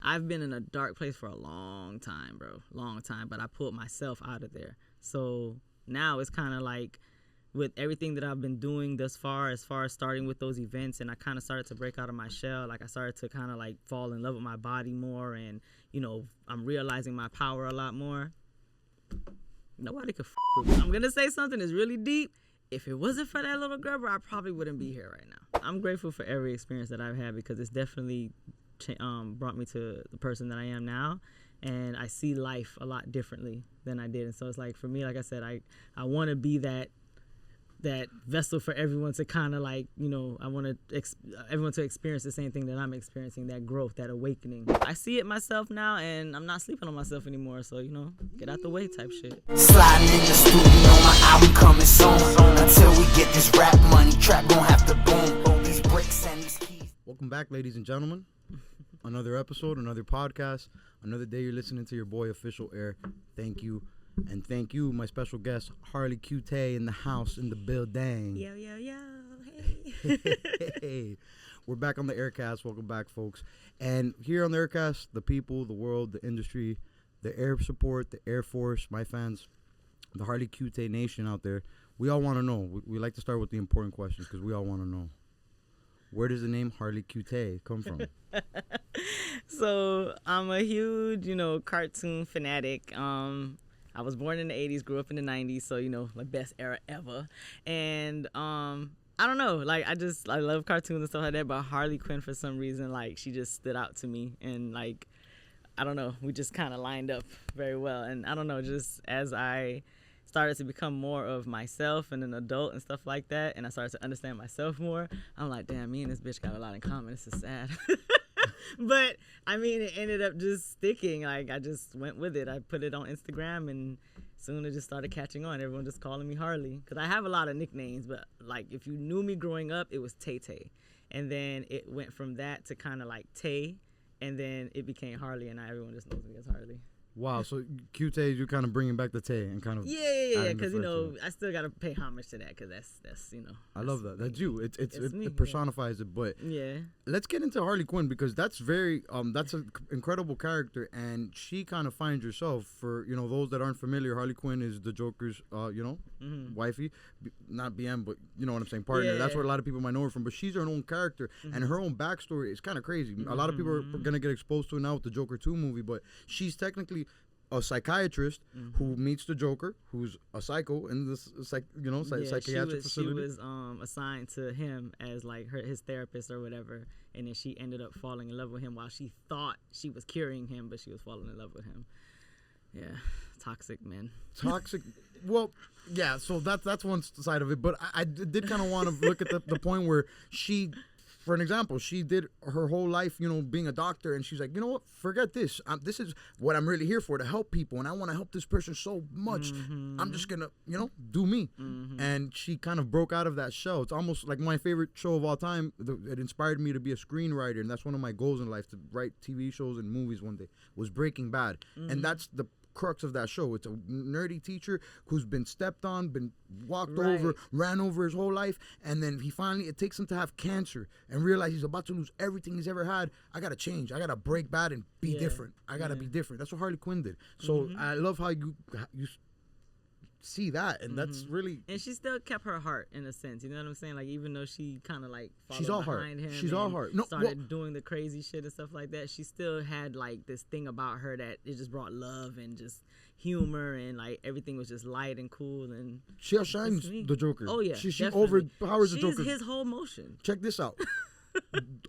I've been in a dark place for a long time, bro. Long time. But I pulled myself out of there. So now it's kind of like with everything that I've been doing thus far, as far as starting with those events, and I kind of started to break out of my shell. Like I started to kind of like fall in love with my body more, and, you know, I'm realizing my power a lot more. Nobody could with me. I'm going to say something that's really deep. If it wasn't for that little girl, bro, I probably wouldn't be here right now. I'm grateful for every experience that I've had because it's definitely brought me to the person that I am now. And I see life a lot differently than I did. And so it's like, for me, like I said, I want to be that vessel for everyone to kind of like, you know, I want everyone to experience the same thing that I'm experiencing, that growth, that awakening. I see it myself now, and I'm not sleeping on myself anymore. So, you know, get out the way type shit. Sliding in the studio, my album coming soon. Until we get this rap money, trap gon' have to boom. These bricks and these keys. Welcome back, ladies and gentlemen. Another episode, another podcast, another day you're listening to your boy Official Heir. Thank you. And thank you, my special guest, Harley Q-Tay, in the house, in the building. Yo, yo, yo, hey. Hey. We're back on the Aircast. Welcome back, folks. And here on the Aircast, the people, the world, the industry, the air support, the Air Force, my fans, the Harley Q-Tay nation out there, we all want to know. We like to start with the important questions because we all want to know. Where does the name Harley Q-Tay come from? So I'm a huge, you know, cartoon fanatic. I was born in the 80s, grew up in the 90s, so, you know, like best era ever. And I don't know, like I love cartoons and stuff like that, but Harley Quinn, for some reason, like she just stood out to me. And like, I don't know, we just kind of lined up very well. And I don't know, just as I started to become more of myself and an adult and stuff like that, and I started to understand myself more, I'm like, damn, me and this bitch got a lot in common. This is sad. But I mean, it ended up just sticking. Like I just went with it. I put it on Instagram, and soon it just started catching on. Everyone just calling me Harley, because I have a lot of nicknames, but like if you knew me growing up, it was Tay-Tay, and then it went from that to kind of like Tay, and then it became Harley, and now everyone just knows me as Harley. Wow, so Q-Tay, you're kind of bringing back the Tay and kind of yeah, because you know I still gotta pay homage to that, because that's you know. I love that. That's you. It me, personifies it. But yeah, let's get into Harley Quinn, because that's very that's an incredible character, and she kind of finds herself. For you know those that aren't familiar, Harley Quinn is the Joker's wifey, not BM, but you know what I'm saying, partner. Yeah. That's where a lot of people might know her from. But she's her own character, and her own backstory is kind of crazy. A lot of people are gonna get exposed to it now with the Joker 2 movie, but she's technically a psychiatrist who meets the Joker, who's a psycho in this psychiatric facility. She was assigned to him as like his therapist or whatever, and then she ended up falling in love with him while she thought she was curing him, but she was falling in love with him. Yeah, toxic men. Toxic. Well, yeah. So that's one side of it, but I did kind of want to look at the point where she. For an example, she did her whole life, you know, being a doctor, and she's like, you know what, forget this. This is what I'm really here for, to help people, and I want to help this person so much. I'm just going to, you know, do me. And she kind of broke out of that shell. It's almost like my favorite show of all time. It inspired me to be a screenwriter, and that's one of my goals in life, to write TV shows and movies one day, was Breaking Bad. And that's the crux of that show. It's a nerdy teacher who's been stepped on, been walked over, ran over his whole life, and then it takes him to have cancer and realize he's about to lose everything he's ever had. I gotta change. I gotta break bad and be different. I gotta be different. That's what Harley Quinn did. So I love how you see that, and that's really. And she still kept her heart in a sense. You know what I'm saying? Like even though she kind of like followed she's all behind heart. him, She's all heart. No, started doing the crazy shit and stuff like that. She still had like this thing about her that it just brought love and just humor, and like everything was just light and cool. And she outshines the Joker. Oh yeah, she overpowers the Joker. She's his whole motion. Check this out.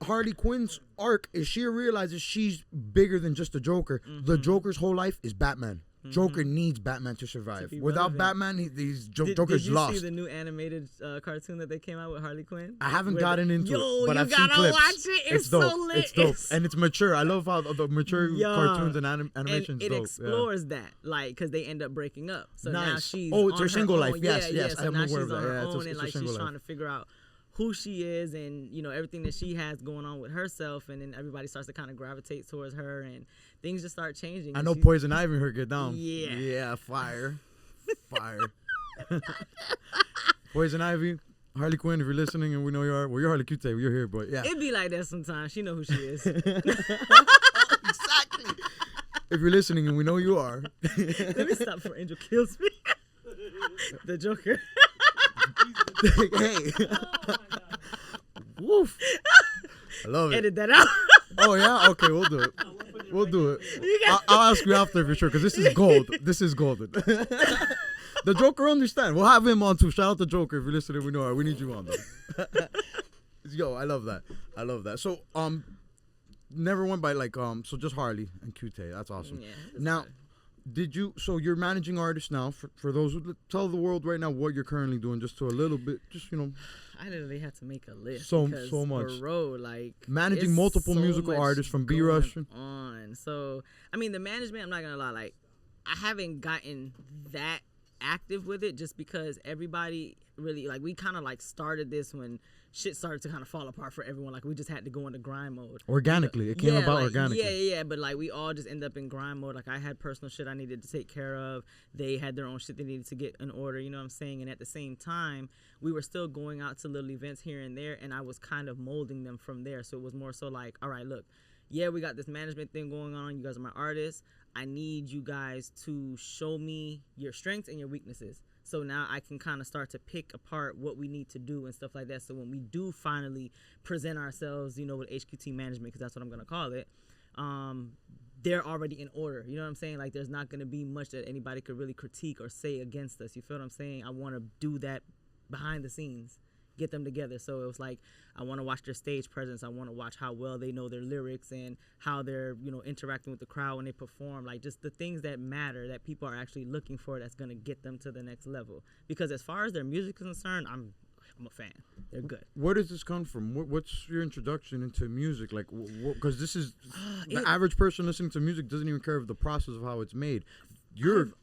Harley Quinn's arc is she realizes she's bigger than just the Joker. The Joker's whole life is Batman. Joker needs Batman to survive. Without Batman, Joker's lost. Did you see the new animated cartoon that they came out with Harley Quinn? I haven't gotten into it, but I've seen clips. You gotta watch it. It's dope. So lit. It's dope, and it's mature. I love how the mature cartoons and animations. And it explores that, like, because they end up breaking up. So now she's it's her single life. Yes. So now she's on her own, and like she's trying to figure out who she is, and you know everything that she has going on with herself, and then everybody starts to kind of gravitate towards her, and things just start changing. I know Poison Ivy her get down. Yeah, fire. Poison Ivy, Harley Quinn, if you're listening, and we know you are. Well, you're Harley Q-Tay. You're here, but yeah, it be like that sometimes. She know who she is. if you're listening, and we know you are. Let me stop before Angel kills me. The Joker. Hey. Woof. I love it. Edit that out. Oh yeah. Okay, we'll do it. We'll do it. I'll ask you after for sure, because this is gold. This is golden. The Joker understand. We'll have him on too. Shout out to Joker if you're listening. We know her. We need you on though. Yo, I love that. I love that. So never went by like so just Harley and Q-Tay. That's awesome. Yeah, now, did you? So you're managing artists now. For those who tell the world right now what you're currently doing, just to a little bit, just I literally had to make a list. So much. Bro, like managing multiple so musical artists from B Rush. On. So I mean, the management. I'm not gonna lie. Like I haven't gotten that active with it just because everybody really like we kind of like started this when shit started to kind of fall apart for everyone. Like we just had to go into grind mode Organically. It came about organically. Yeah, but like we all just end up in grind mode. Like I had personal shit I needed to take care of. They had their own shit they needed to get in order, you know what I'm saying? And at the same time, we were still going out to little events here and there, and I was kind of molding them from there. So it was more so like, all right, look, yeah, we got this management thing going on. You guys are my artists. I need you guys to show me your strengths and your weaknesses. So now I can kind of start to pick apart what we need to do and stuff like that. So when we do finally present ourselves, with HQT management, because that's what I'm going to call it, they're already in order. You know what I'm saying? Like there's not going to be much that anybody could really critique or say against us. You feel what I'm saying? I want to do that behind the scenes. Get them together. So it was like I want to watch their stage presence. I want to watch how well they know their lyrics and how they're interacting with the crowd when they perform, like just the things that matter that people are actually looking for that's going to get them to the next level. Because as far as their music is concerned, I'm a fan. They're good. Where does this come from? What's your introduction into music? Like, because this is the average person listening to music doesn't even care of the process of how it's made.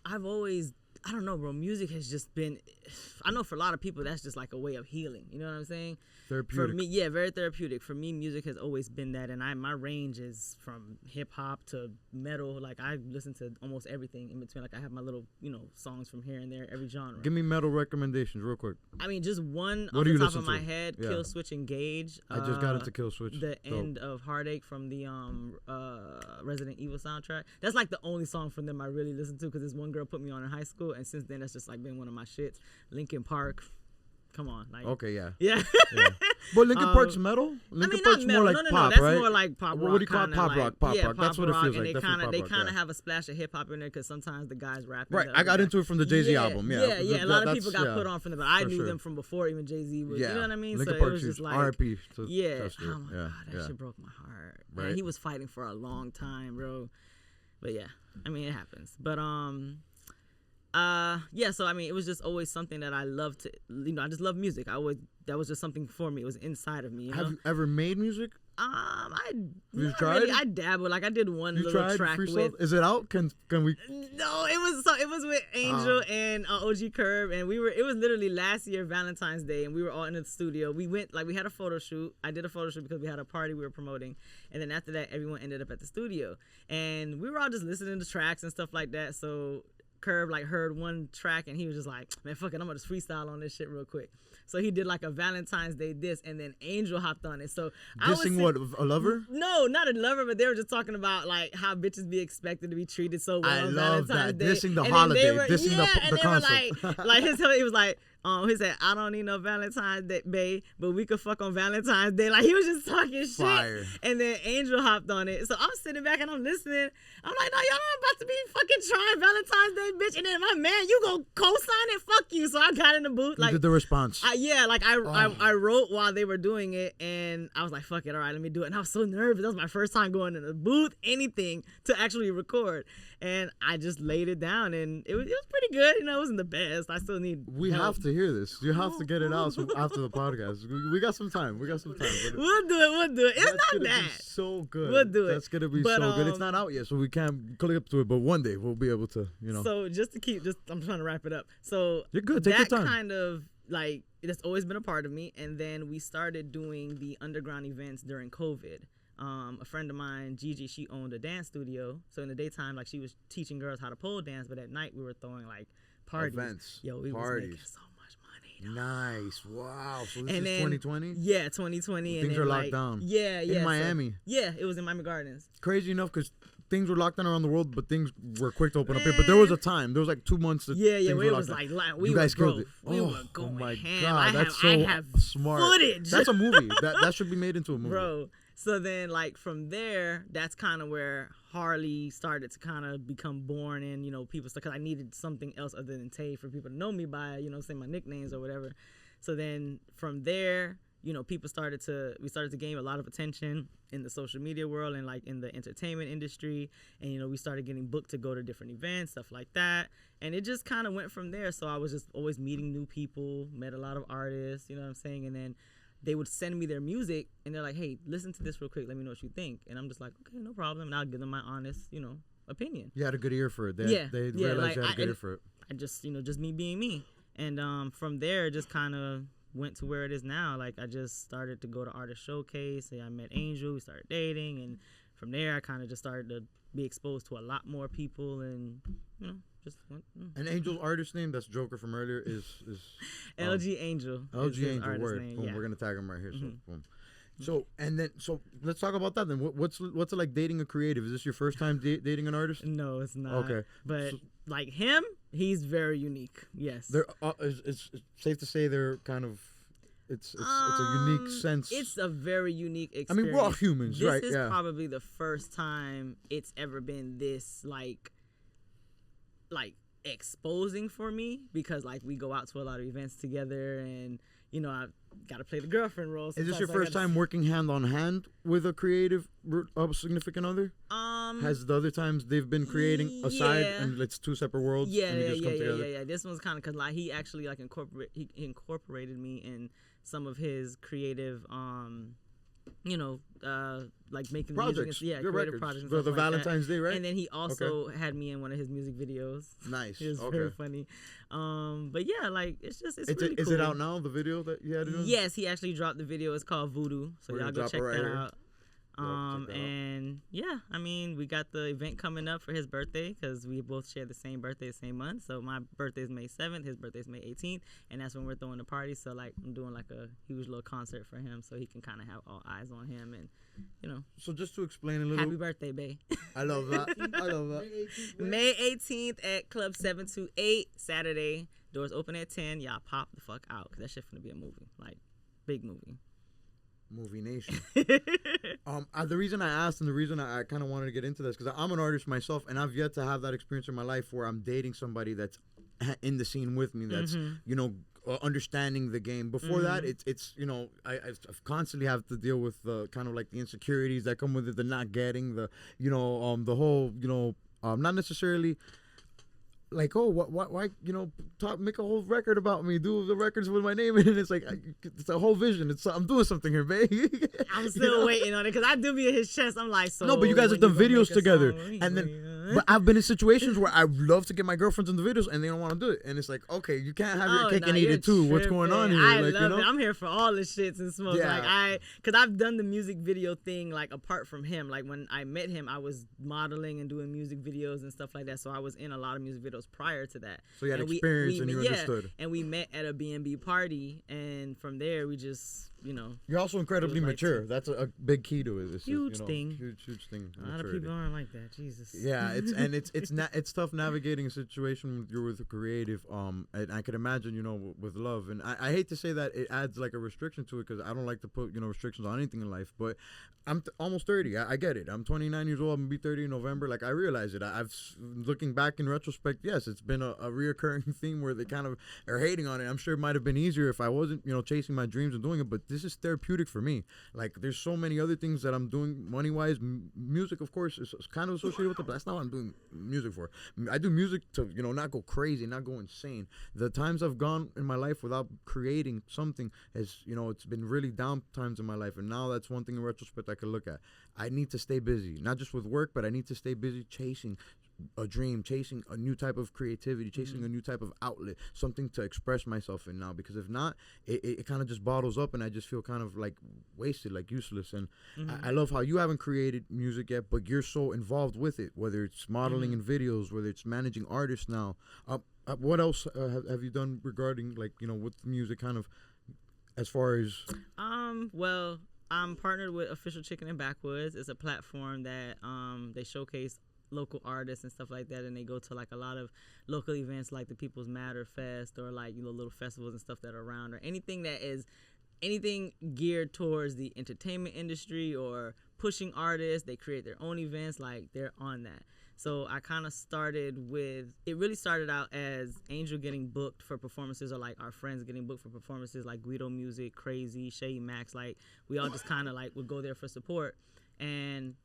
I've always, I don't know, bro. Music has just been, I know for a lot of people that's just like a way of healing. You know what I'm saying? Therapeutic. For me, yeah, very therapeutic. For me, music has always been that, and my range is from hip hop to metal. Like I listen to almost everything in between. Like I have my little, songs from here and there, every genre. Give me metal recommendations real quick. I mean, just one what off do the you top of my head, yeah. Kill Switch Engage. I just got into Kill Switch. The end of Heartache from the Resident Evil soundtrack. That's like the only song from them I really listen to because this one girl put me on in high school, and since then that's just like been one of my shits. Linkin Park. Come on, like okay, yeah. But Linkin Park's metal. Linkin Park's more like pop, that's right? more like pop rock. What do you call it? Pop like, rock. Pop rock. That's what it feels and like. They kind of have a splash of hip hop in there because sometimes the guys rap. Right, I got into it from the Jay-Z album. Yeah. A lot of people got put on from them, but I knew them from before even Jay-Z was. You know what I mean? Linkin so Park it was just like R.I.P. Oh my god, that shit broke my heart. Right. Man, he was fighting for a long time, bro. But yeah, I mean it happens. But so I mean it was just always something that I loved to, I just love music. That was just something for me. It was inside of me. Have you ever made music? You tried? I dabbled. Like I did one little track with. Is it out? Can we? No, it was with Angel and OG Curb, and it was literally last year Valentine's Day, and we were all in the studio. We went we had a photo shoot. I did a photo shoot because we had a party we were promoting, and then after that everyone ended up at the studio, and we were all just listening to tracks and stuff like that. So Curb heard one track and he was just like, man, fuck it, I'm gonna just freestyle on this shit real quick. So he did like a Valentine's Day diss, and then Angel hopped on it. So dissing what, a lover? No, not a lover, but they were just talking about like how bitches be expected to be treated so well. I on love Valentine's that. Day. Dissing the holiday, dissing the concept. He was like, he said, I don't need no Valentine's Day, babe, but we could fuck on Valentine's Day. Like he was just talking shit. Fire. And then Angel hopped on it. So I'm sitting back and I'm listening. I'm like, no, y'all not about to be fucking trying Valentine's Day, bitch. And then my man, you go co-sign it, fuck you. So I got in the booth. You did the response. I wrote while they were doing it, and I was like, fuck it, all right, let me do it. And I was so nervous. That was my first time going in the booth, anything, to actually record. And I just laid it down, and it was pretty good. It wasn't the best. I still need We help. have to hear this. You have to get it out after the podcast. We got some time. We'll do it. It's not bad. So good. We'll do it. That's gonna be so good. It's not out yet, so we can't click up to it. But one day we'll be able to. So I'm trying to wrap it up. So you're good. Take your time. That kind of that's always been a part of me. And then we started doing the underground events during COVID. A friend of mine, Gigi, she owned a dance studio. So in the daytime, she was teaching girls how to pole dance, but at night we were throwing parties. Events. We was making so much money. Nice. Wow. So this is 2020? Yeah, 2020. Things are locked down. Yeah. In Miami. Yeah, it was in Miami Gardens. Crazy enough, because things were locked down around the world, but things were quick to open up here. But there was a time. There was like 2 months. That Yeah, things we were was locked down. like we you were guys killed it. we were going oh my ham. God, that's I so have smart. footage. That's a movie. That should be made into a movie, bro. So then, like from there, that's kind of where Harley started to kind of become born, and people because I needed something else other than Tay for people to know me by, say my nicknames or whatever. So then from there, we started to gain a lot of attention in the social media world and like in the entertainment industry, and we started getting booked to go to different events, stuff like that, and it just kind of went from there. So I was just always meeting new people, met a lot of artists, you know what I'm saying, and then they would send me their music and they're like, hey, listen to this real quick, let me know what you think. And I'm just like, okay, no problem. And I'll give them my honest, opinion. You had a good ear for it. They realized like, you had a good ear for it. I just, just me being me. And from there, it just kind of went to where it is now. Like, I just started to go to Artist Showcase, and I met Angel, we started dating, and from there, I kind of just started to be exposed to a lot more people, and, just went. And Angel's artist name, that's Joker from earlier, is LG Angel. LG Angel, word. Name, Boom, yeah. we're going to tag him right here, so boom. So let's talk about that then. What's it like dating a creative? Is this your first time dating an artist? No, it's not. Okay, but like him, he's very unique. Yes. They're it's safe to say they're kind of it's a unique sense. It's a very unique experience. I mean, we're all humans, right? This is probably the first time it's ever been this like exposing for me, because like we go out to a lot of events together, and I've got to play the girlfriend role. Is this your first time working hand on hand with a creative significant other? Has the other times they've been creating aside and it's two separate worlds? Yeah, and you just come together? yeah. This one's kind of because like he actually like incorporated me in some of his creative like making projects, music, your creative records. projects, and the stuff like Valentine's that. Day, right? And then he also had me in one of his music videos. Nice. It was very funny. But yeah, like it's really cool. Is it out now? The video that you had to do? Yes, he actually dropped the video. It's called Voodoo, so We're y'all go gonna check drop it right that here. out. And yeah, I mean, we got the event coming up for his birthday because we both share the same birthday, same month. So my birthday is May 7th, his birthday is May 18th, and that's when we're throwing the party. So like, I'm doing like a huge little concert for him, so he can kind of have all eyes on him, and So just to explain a little. Happy birthday, babe. I love that. I love that. May 18th at Club 728, Saturday. Doors open at 10. Y'all pop the fuck out, because that shit's gonna be a movie, like big movie. Movie Nation. The reason I asked and the reason I kind of wanted to get into this, because I'm an artist myself, and I've yet to have that experience in my life where I'm dating somebody that's in the scene with me, that's understanding the game. Before that, it's I've constantly have to deal with the kind of like the insecurities that come with it, the not getting the the whole not necessarily. Like, why make a whole record about me, do the records with my name in it. It's like, it's a whole vision. I'm doing something here, babe. I'm still waiting on it, because I do be in his chest. I'm like, so no, but you guys have done videos together, song? and then but I've been in situations where I love to get my girlfriends in the videos and they don't want to do it, and it's like, okay, you can't have your cake and eat it too. What's going on here? I like, love it. I'm here for all the shits and smokes. Yeah. Like because I've done the music video thing like apart from him. Like when I met him, I was modeling and doing music videos and stuff like that. So I was in a lot of music videos prior to that. So you had experience and you understood. And we met at a B&B party, and from there we just You're also incredibly mature. That's a big key to it. Huge thing. Huge thing. A lot of people aren't like that. Jesus. Yeah, it's tough navigating a situation when you're with a creative. And I could imagine, with love, and I hate to say that it adds like a restriction to it, because I don't like to put restrictions on anything in life. But I'm almost 30. I get it. I'm 29 years old. I'm gonna be 30 in November. Like, I realize it. I've looking back in retrospect, yes, it's been a reoccurring theme where they kind of are hating on it. I'm sure it might have been easier if I wasn't chasing my dreams and doing it, but this is therapeutic for me. Like, there's so many other things that I'm doing money-wise. Music, of course, is kind of associated with it, but that's not what I'm doing music for. I do music to, not go crazy, not go insane. The times I've gone in my life without creating something has, it's been really down times in my life, and now that's one thing in retrospect I could look at. I need to stay busy, not just with work, but I need to stay busy chasing a dream, chasing a new type of creativity, chasing a new type of outlet, something to express myself in now. Because if not, it kind of just bottles up, and I just feel kind of like wasted, like useless. And I love how you haven't created music yet, but you're so involved with it, whether it's modeling in videos, whether it's managing artists now. What else have you done regarding, like, with music, kind of as far as? Well, I'm partnered with Official Chicken and Backwoods. It's a platform that they showcase local artists and stuff like that, and they go to like a lot of local events like the People's Matter Fest or like, you know, little festivals and stuff that are around, or anything geared towards the entertainment industry or pushing artists. They create their own events, like they're on that. So I kind of it really started out as Angel getting booked for performances, or like our friends getting booked for performances like Guido Music, Crazy, Shay Max. Like we all just kind of like would go there for support. And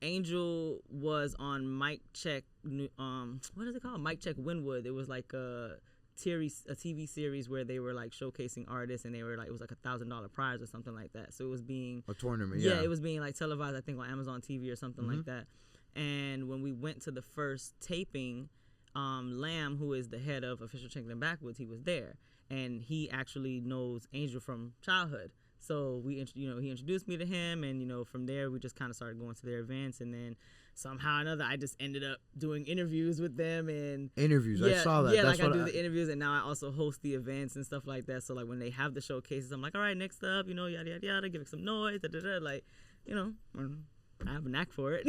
Angel was on Mic Check, what is it called? Mic Check Winwood. It was like a TV series where they were like showcasing artists, and they were like, it was like $1,000 prize or something like that. So it was being a tournament. Yeah, it was being like televised, I think, on Amazon TV or something like that. And when we went to the first taping, Lamb, who is the head of Official Chicken and Backwoods, he was there, and he actually knows Angel from childhood. So he introduced me to him, and from there we just kind of started going to their events, and then somehow or another I just ended up doing interviews with them. And I saw that. Yeah, that's like I do the interviews, and now I also host the events and stuff like that. So like when they have the showcases, I'm like, all right, next up, yada yada yada, give it some noise, like, I have a knack for it.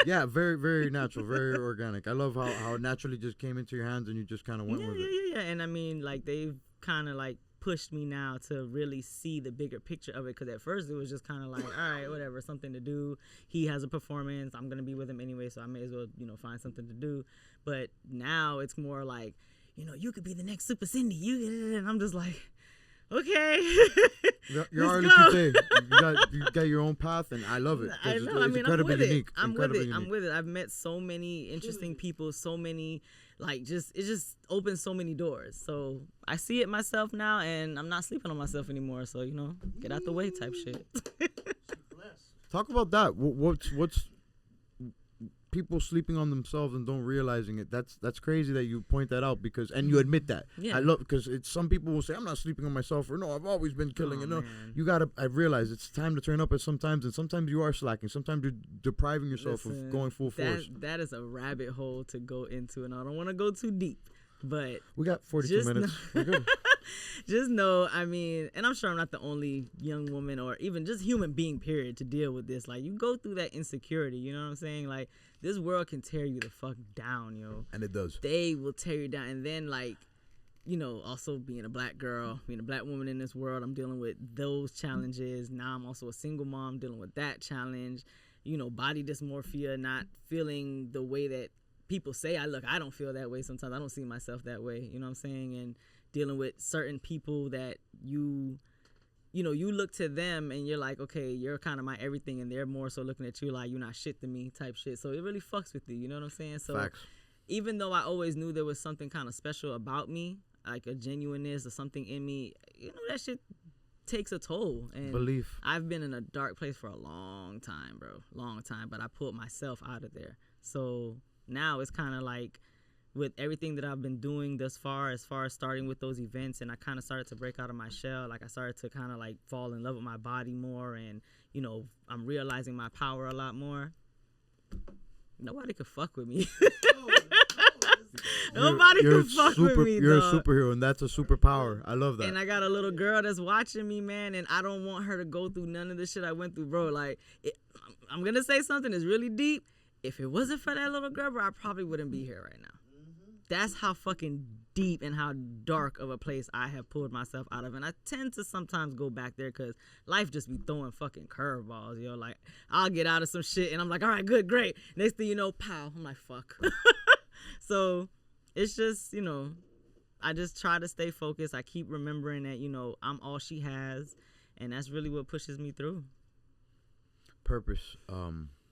Yeah, very, very natural, very organic. I love how it naturally just came into your hands and you just kind of went with it. Yeah. And I mean, like, they've kind of like pushed me now to really see the bigger picture of it, because at first it was just kind of like, all right, whatever, something to do. He has a performance. I'm going to be with him anyway, so I may as well, find something to do. But now it's more like, you could be the next Super Cindy. And I'm just like, okay. You're Harley Q-Tay. You got your own path, and I love it. I know. It's incredibly unique. I'm with it. I've met so many interesting people, so many, like, it just opens so many doors. So I see it myself now, and I'm not sleeping on myself anymore. So, get out the way type shit. Talk about that. What's people sleeping on themselves and don't realizing it? That's crazy that you point that out, and you admit that. Yeah. I love, because some people will say, I'm not sleeping on myself, or no, I've always been killing it. No, you gotta. I realize it's time to turn up sometimes, and sometimes you are slacking. Sometimes you're depriving yourself of going full force. That is a rabbit hole to go into, and I don't want to go too deep. But we got 42 minutes. We're good. Just know, I mean, and I'm sure I'm not the only young woman or even just human being, period, to deal with this. Like, you go through that insecurity, you know what I'm saying? Like, this world can tear you the fuck down, yo. And it does. They will tear you down. And then, like, also being a black girl, being a black woman in this world, I'm dealing with those challenges. Now I'm also a single mom dealing with that challenge. Body dysmorphia, not feeling the way that people say I look. I don't feel that way sometimes. I don't see myself that way, you know what I'm saying? And dealing with certain people that you look to them and you're like, okay, you're kind of my everything, and they're more so looking at you like you're not shit to me type shit. So it really fucks with you, you know what I'm saying? So Facts. Even though I always knew there was something kind of special about me, like a genuineness or something in me, that shit takes a toll. And belief. I've been in a dark place for a long time, bro. Long time. But I pulled myself out of there. So now it's kind of like, with everything that I've been doing thus far, as far as starting with those events, and I kind of started to break out of my shell. Like, I started to kind of like fall in love with my body more, and I'm realizing my power a lot more. Nobody could fuck with me. Nobody could fuck with me, You're dog. a superhero, and that's a superpower. I love that. And I got a little girl that's watching me, man, and I don't want her to go through none of the shit I went through, bro. Like, I'm gonna say something that's really deep. If it wasn't for that little girl, bro, I probably wouldn't be here right now. That's how fucking deep and how dark of a place I have pulled myself out of. And I tend to sometimes go back there because life just be throwing fucking curveballs, yo. Like, I'll get out of some shit and I'm like, all right, good, great. Next thing you know, pow, I'm like, fuck. So it's just, I just try to stay focused. I keep remembering that, I'm all she has. And that's really what pushes me through. Purpose,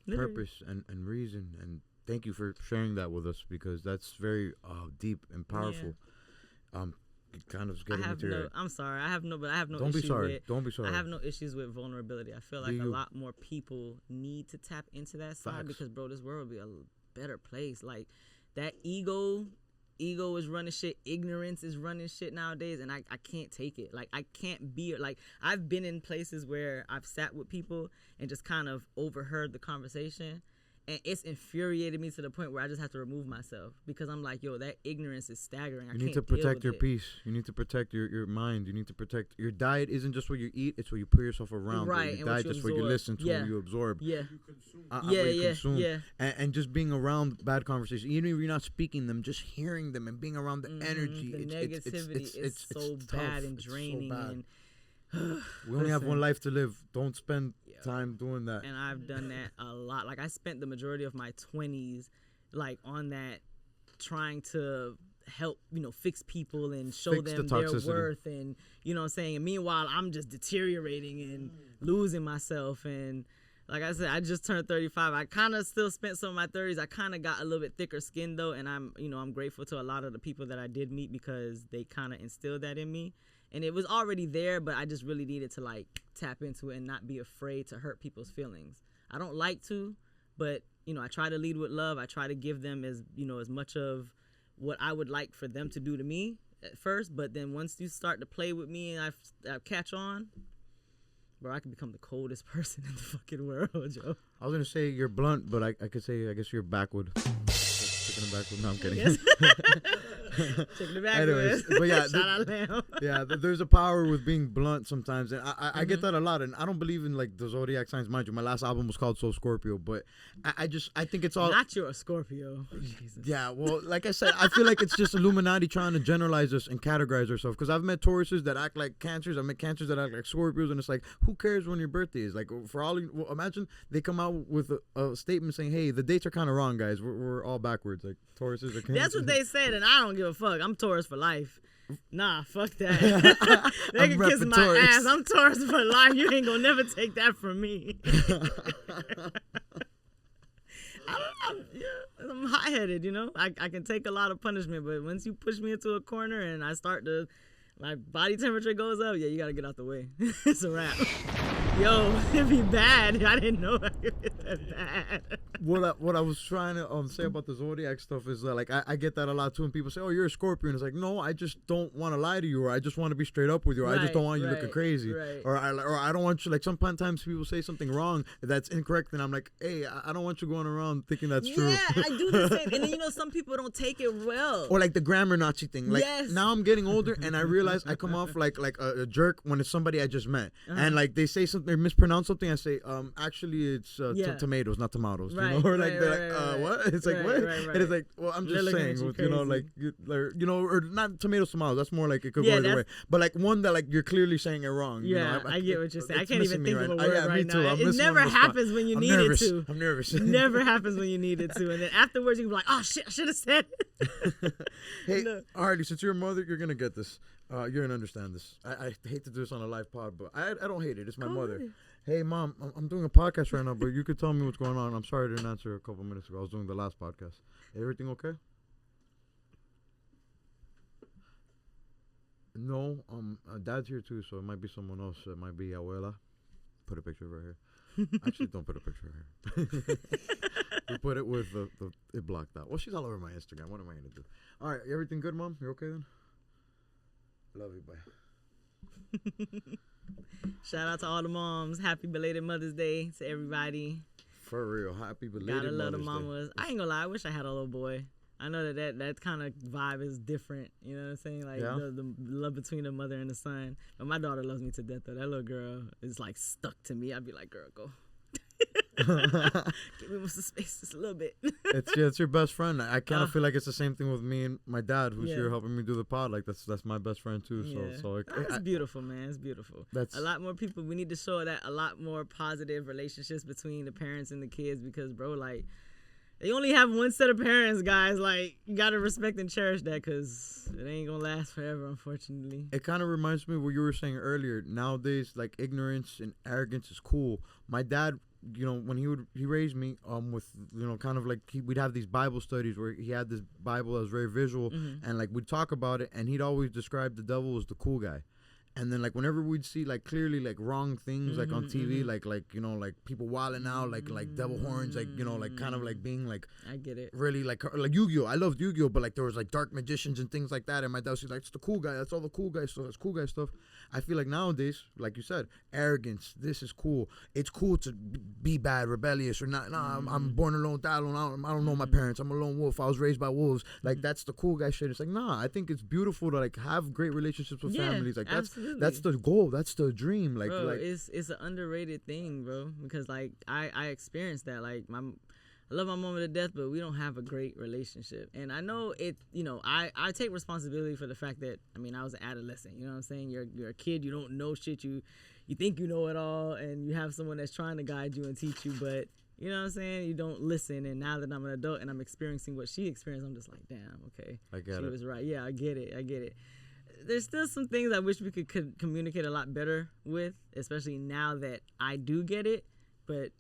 purpose and reason, and thank you for sharing that with us, because that's very deep and powerful. Yeah. Kind of getting into your... I'm sorry. I have no Don't be issues sorry. with... Don't be sorry. I have no issues with vulnerability. I feel like a lot more people need to tap into that side. Facts. Because, bro, this world would be a better place. Like, that ego is running shit. Ignorance is running shit nowadays, and I can't take it. Like, I can't be... Like, I've been in places where I've sat with people and just kind of overheard the conversation, And it's infuriated me to the point where I just have to remove myself because I'm like, yo, that ignorance is staggering. You need to protect your peace. You need to protect your mind. You need to protect your diet. Isn't just what you eat; it's what you put yourself around. Right, your diet just what you listen to, what you absorb. Yeah, what you consume. And just being around bad conversations, even if you're not speaking them, just hearing them and being around the energy. The negativity is so bad and draining. So bad. And we only have one life to live. Don't spend time doing that. And I've done that a lot. Like I spent the majority of my 20s like on that, trying to help, fix people and show them their worth, and you know what I'm saying. And meanwhile, I'm just deteriorating and losing myself. And like I said, I just turned 35. I kind of still spent some of my 30s. I kind of got a little bit thicker skin though, and I'm grateful to a lot of the people that I did meet because they kind of instilled that in me. And it was already there, but I just really needed to like tap into it and not be afraid to hurt people's feelings. I don't like to, but I try to lead with love. I try to give them as much of what I would like for them to do to me at first. But then once you start to play with me and I catch on, bro, I can become the coldest person in the fucking world, Joe. I was gonna say you're blunt, but I could say I guess you're backward. Chicken and backward. No, I'm kidding. Yes. Chicken and backward. Anyways, but yeah, shout out Lamb. Yeah, there's a power with being blunt sometimes, and I get that a lot. And I don't believe in like the zodiac signs, mind you. My last album was called Soul Scorpio, but I think it's all not you're a Scorpio. Jesus. Yeah, well, like I said, I feel like it's just Illuminati trying to generalize us and categorize ourselves. Because I've met Tauruses that act like Cancers. I've met Cancers that act like Scorpios, and it's like, who cares when your birthday is? Like, for all, imagine they come out with a statement saying, "Hey, the dates are kind of wrong, guys. We're all backwards. Like Tauruses are Cancers." That's what they said, and I don't give a fuck. I'm Taurus for life. Nah, fuck that. They can kiss my Taurus. ass. I'm Taurus for life. You ain't gonna never take that from me. I'm hot-headed, I can take a lot of punishment, but once you push me into a corner and I start to, my body temperature goes up, you gotta get out the way. It's a wrap. Yo, it'd be bad. I didn't know it would be that bad. What I was trying to say about the zodiac stuff is that, like, I get that a lot too, and people say, "Oh, you're a Scorpio," and it's like, no, I just don't want to lie to you, or I just want to be straight up with you, or I just don't want you looking crazy, or I don't want you, like, sometimes people say something wrong that's incorrect, and I'm like, hey, I don't want you going around thinking that's true. Yeah, I do the same, and then some people don't take it well. Or like the grammar Nazi thing. Like now I'm getting older, and I realize I come off like a jerk when it's somebody I just met, and like they say something or mispronounce something, I say, actually it's tomatoes, not tomatoes. Right, or like they're like, what? It's like what? And it's like, well, I'm just saying, with, or not tomatoes. That's more like it could go either way. But like one that like you're clearly saying it wrong. Yeah, I get what you're saying. I can't even think of a word right right now. It never happens when you need it to. I'm nervous. It never happens when you need it to, and then afterwards you can be like, oh shit, I should have said it. Hey, Harley, since you're a mother, you're gonna get this. You're gonna understand this. I hate to do this on a live pod, but I don't hate it. It's my mother. Hey, Mom, I'm doing a podcast right now, but you could tell me what's going on. I'm sorry I didn't answer a couple minutes ago. I was doing the last podcast. Everything okay? No, Dad's here too, so it might be someone else. It might be Abuela. Put a picture of her here. Actually, don't put a picture of her. We put it with it blocked out. Well, she's all over my Instagram. What am I gonna do? All right, everything good, Mom? You okay then? Love you, bye. Shout out to all the moms. Happy belated Mother's Day to everybody. For real, happy belated Mother's Day. Gotta love the mamas. I ain't gonna lie, I wish I had a little boy. I know that kind of vibe is different. You know what I'm saying? Like the love between the mother and the son. But my daughter loves me to death though. That little girl is like stuck to me. I'd be like, girl, go. Give me some space just a little bit. It's your best friend. I kind of feel like it's the same thing with me and my dad, who's here helping me do the pod. Like that's my best friend too. So it's beautiful, man. It's beautiful. That's a lot more people. We need to show that a lot more positive relationships between the parents and the kids, because bro, like, they only have one set of parents, guys. Like, you gotta respect and cherish that, because it ain't gonna last forever, unfortunately. It kind of reminds me of what you were saying earlier. Nowadays, like, ignorance and arrogance is cool. My dad, when he raised me, with, kind of like we'd have these Bible studies where he had this Bible that was very visual, and like we'd talk about it, and he'd always describe the devil as the cool guy. And then like whenever we'd see like clearly like wrong things like on TV, like you know, like people wilding out, like devil horns, like, you know, like kind of like being like, I get it. really like Yu-Gi-Oh. I loved Yu-Gi-Oh, but like there was like dark magicians and things like that. And my dad was like, it's the cool guy. That's all the cool guy stuff. That's cool guy stuff. I feel like nowadays, like you said, arrogance. This is cool. It's cool to be bad, rebellious, or not. Nah, I'm born alone, die alone. I don't know my parents. I'm a lone wolf. I was raised by wolves. Like that's the cool guy shit. It's like, nah. I think it's beautiful to like have great relationships with families. Like that's the goal. That's the dream. Like, bro, it's an underrated thing, bro. Because like I experienced that. Like I love my mom to death, but we don't have a great relationship. And I know it. You know, I take responsibility for the fact that I mean I was an adolescent. You know what I'm saying? You're a kid. You don't know shit. You think you know it all, and you have someone that's trying to guide you and teach you, but you know what I'm saying? You don't listen. And now that I'm an adult and I'm experiencing what she experienced, I'm just like, damn, okay, I get she it. was right. Yeah, I get it. There's still some things I wish we could communicate a lot better with, especially now that I do get it, but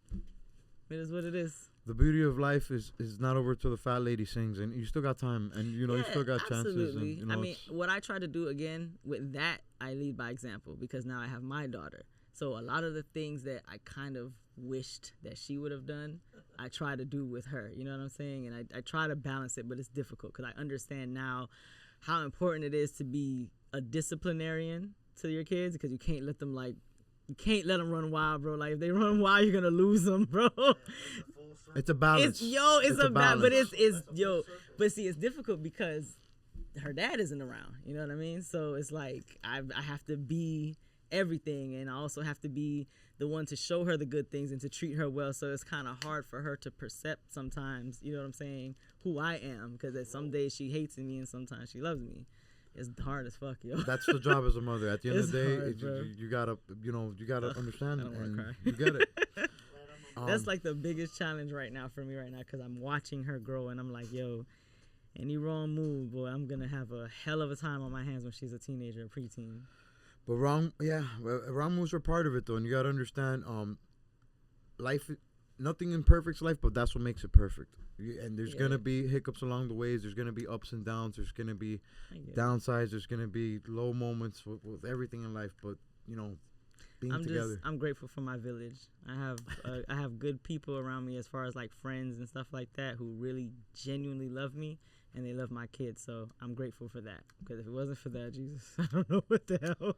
it is what it is. The beauty of life is not over till the fat lady sings, and you still got time, and you know you still got absolutely. chances. And, you know, I mean, what I try to do again with that, I lead by example because now I have my daughter. So a lot of the things that I kind of wished that she would have done, I try to do with her. You know what I'm saying? And I try to balance it, but it's difficult because I understand now how important it is to be a disciplinarian to your kids because you can't let them run wild, bro. Like if they run wild, you're gonna lose them, bro. It's a balance. It's a balance. But it's but see, it's difficult because her dad isn't around. You know what I mean? So it's like I have to be everything, and I also have to be the one to show her the good things and to treat her well. So it's kind of hard for her to percept sometimes, you know what I'm saying, who I am, because some days she hates me and sometimes she loves me. It's hard as fuck, yo. That's the job as a mother. At the end of the day, hard, you gotta understand, I don't wanna and cry. you get it. That's like the biggest challenge right now for me right now, because I'm watching her grow and I'm like, yo, any wrong move, boy, I'm gonna have a hell of a time on my hands when she's a teenager, a preteen. But wrong moves are part of it, though, and you gotta understand, life, nothing imperfect's life, but that's what makes it perfect. And there's gonna be hiccups along the ways. There's gonna be ups and downs. There's gonna be downsides. There's gonna be low moments with everything in life. But you know, being together. I'm grateful for my village. I have good people around me as far as like friends and stuff like that who really genuinely love me. And they love my kids, so I'm grateful for that. Because if it wasn't for that, Jesus, I don't know what the hell.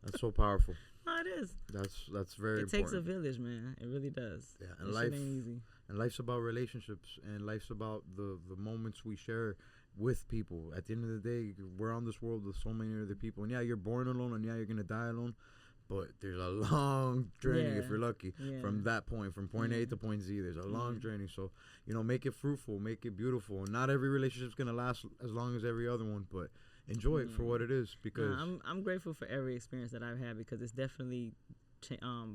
That's so powerful. No, it is. That's very important. It takes a village, man. It really does. Yeah, and this life shit ain't easy. And life's about relationships, and life's about the moments we share with people. At the end of the day, we're on this world with so many other people. And yeah, you're born alone, and yeah, you're gonna die alone. But there's a long journey if you're lucky from that point, from point A to point Z. There's a long journey. So, you know, make it fruitful, make it beautiful. And not every relationship's going to last as long as every other one, but enjoy it for what it is. Because I'm grateful for every experience that I've had because it's definitely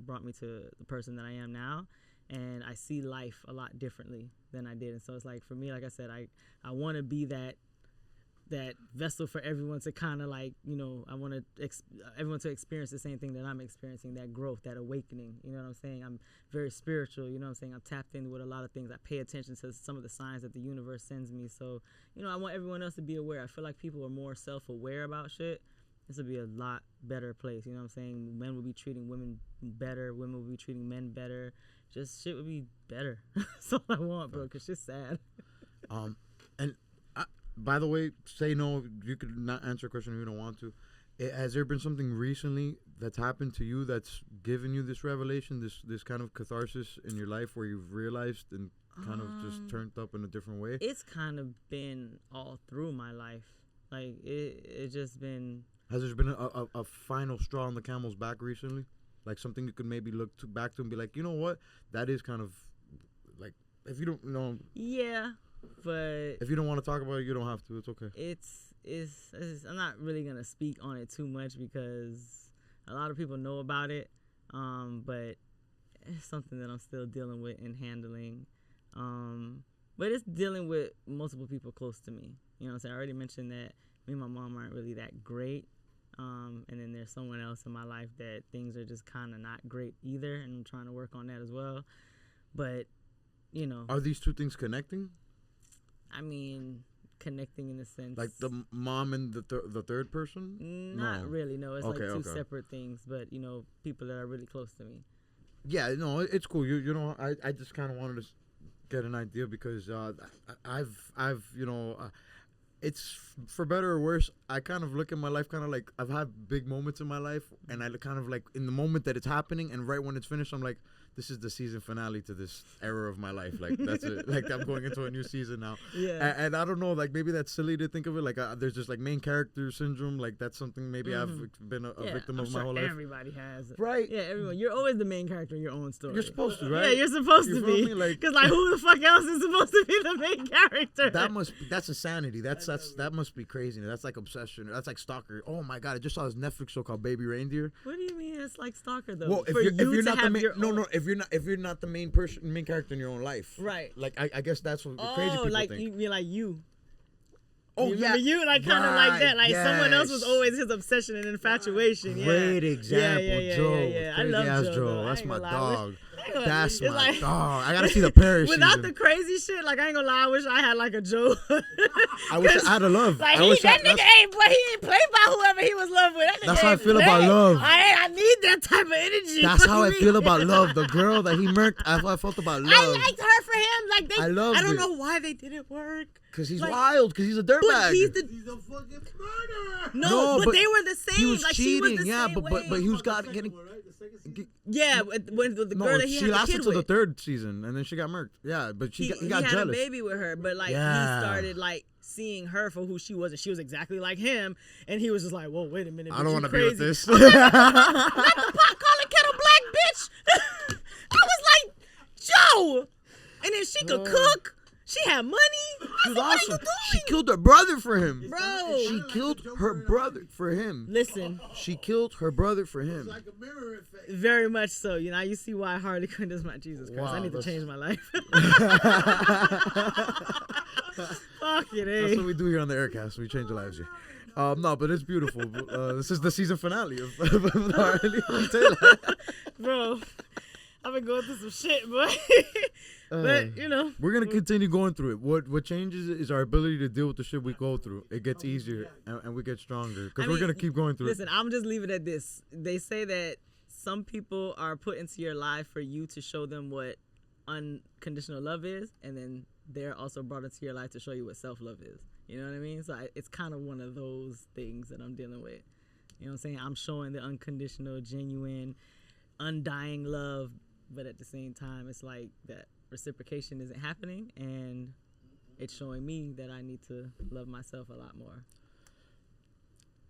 brought me to the person that I am now. And I see life a lot differently than I did. And so it's like, for me, like I said, I want to be that vessel for everyone to kind of like, you know, I want everyone to experience the same thing that I'm experiencing, that growth, that awakening. You know what I'm saying? I'm very spiritual. You know what I'm saying? I'm tapped in with a lot of things. I pay attention to some of the signs that the universe sends me. So, you know, I want everyone else to be aware. I feel like people are more self-aware about shit. This would be a lot better place. You know what I'm saying? Men will be treating women better. Women will be treating men better. Just shit would be better. That's all I want, bro, because shit's sad. And by the way, say no. You could not answer a question if you don't want to. Has there been something recently that's happened to you that's given you this revelation, this kind of catharsis in your life where you've realized and kind of just turned up in a different way? It's kind of been all through my life. Like, it just been... Has there been a final straw on the camel's back recently? Like something you could maybe look back to and be like, you know what? That is kind of like, if you don't know... Yeah. But if you don't want to talk about it, you don't have to. It's okay. It's I'm not really gonna speak on it too much because a lot of people know about it. But it's something that I'm still dealing with and handling. But it's dealing with multiple people close to me. You know what I'm saying? I already mentioned that me and my mom aren't really that great. And then there's someone else in my life that things are just kind of not great either, and I'm trying to work on that as well. But, you know. Are these two things connecting? I mean, connecting in a sense. Like the mom and the third person? Not really. No, it's Okay, like two okay. separate things. But people that are really close to me. Yeah, no, it's cool. You know, I just kind of wanted to get an idea because I've it's for better or worse. I kind of look at my life kind of like I've had big moments in my life, and I kind of like in the moment that it's happening, and right when it's finished, I'm like, this is the season finale to this era of my life. Like that's it. Like I'm going into a new season now. Yeah. And I don't know, like maybe that's silly to think of it. Like there's just like main character syndrome. Like that's something maybe I've been a victim of my whole life. Everybody has it. Right. Yeah, everyone. You're always the main character in your own story. You're supposed to, right? Yeah, you're supposed You to feel be. me? Like- Because who the fuck else is supposed to be the main character? That's insanity. That must be crazy. That's like obsession. That's like stalker. Oh my god! I just saw this Netflix show called Baby Reindeer. What do you mean it's like stalker though? Well, if you're not the main, if you're not the main character in your own life, Right. Like I guess that's what the crazy people like think. you mean like you. Oh You yeah, remember you like kind of like that. Like someone else was yes. always his obsession and infatuation. Yeah. Great example, Joe. Yeah. I Crazy love ass Joe. Joe. Though. I That's ain't my gonna lie. dog. I That's it's my like- dog. I gotta see the Paris Without season. the crazy shit, like I ain't gonna lie, I wish I had like a Joe. I wish I had a love. Like I wish that nigga ain't play. He ain't played by whoever he was loved with. That nigga That's how I ain't feel about play. love. I need that type of energy. That's how I Fuck feel me. about love. The girl that he murked, I felt about love. I liked her for him. Like I loved I don't it. know why they didn't work. Cause he's Like- wild. Cause he's a dirtbag. But he's a fucking murderer. no, but they were the same. He was like cheating, she was the yeah, same but way. he was getting. Yeah, when the No, girl that he she had the lasted kid till the with. third season, and then she got murked. Yeah, but he got had jealous. a baby with her, but like Yeah. he started like seeing her for who she was, and she was exactly like him, and he was just like, "Whoa, wait a minute, I don't want to be with this. Let the pot calling kettle black, bitch." I was like, Joe, and then she could cook. She had money. She was What are awesome. you She doing? killed her brother for him. Bro. She killed her brother for him. Listen, She killed her brother for him. Like a mirror effect. very much so. Now you see why Harley Quinn is my Jesus Christ. Wow, I need to that's- change my life. Fuck it, That's eh? what we do here on the Aircast. We change lives here. No, but it's beautiful. This is the season finale of the Harley Q-Tay. Bro, I've been going through some shit, boy. But We're gonna continue going through it. What changes is our ability to deal with the shit we go through. It gets easier and we get stronger because we're gonna keep going through Listen, I'm just leaving it at this. They say that some people are put into your life for you to show them what unconditional love is, and then they're also brought into your life to show you what self-love is. You know what I mean? So it's kind of one of those things that I'm dealing with. You know what I'm saying? I'm showing the unconditional, genuine, undying love, but at the same time, it's like that reciprocation isn't happening, and it's showing me that I need to love myself a lot more.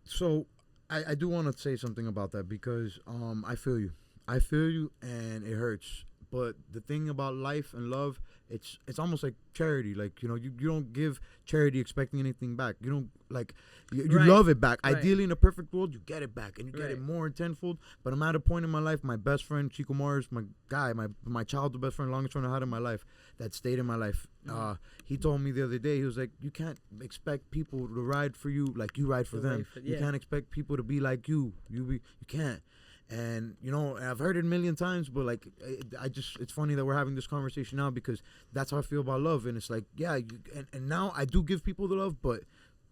So I do want to say something about that because I feel you. I feel you, and it hurts. But the thing about life and love, it's almost like charity. Like, you don't give charity expecting anything back. You don't, like, you Right. love it back. Right. Ideally, in a perfect world, you get it back, and you get Right. it more and tenfold. But I'm at a point in my life, my best friend, Chico Mars, my guy, my childhood best friend, longest friend I had in my life, that stayed in my life. He told me the other day, he was like, you can't expect people to ride for you like you ride for To them. wait for- You yeah. can't expect people to be like you. You can't. And I've heard it a million times, but like, it's funny that we're having this conversation now because that's how I feel about love. And it's like, yeah, and now I do give people the love, but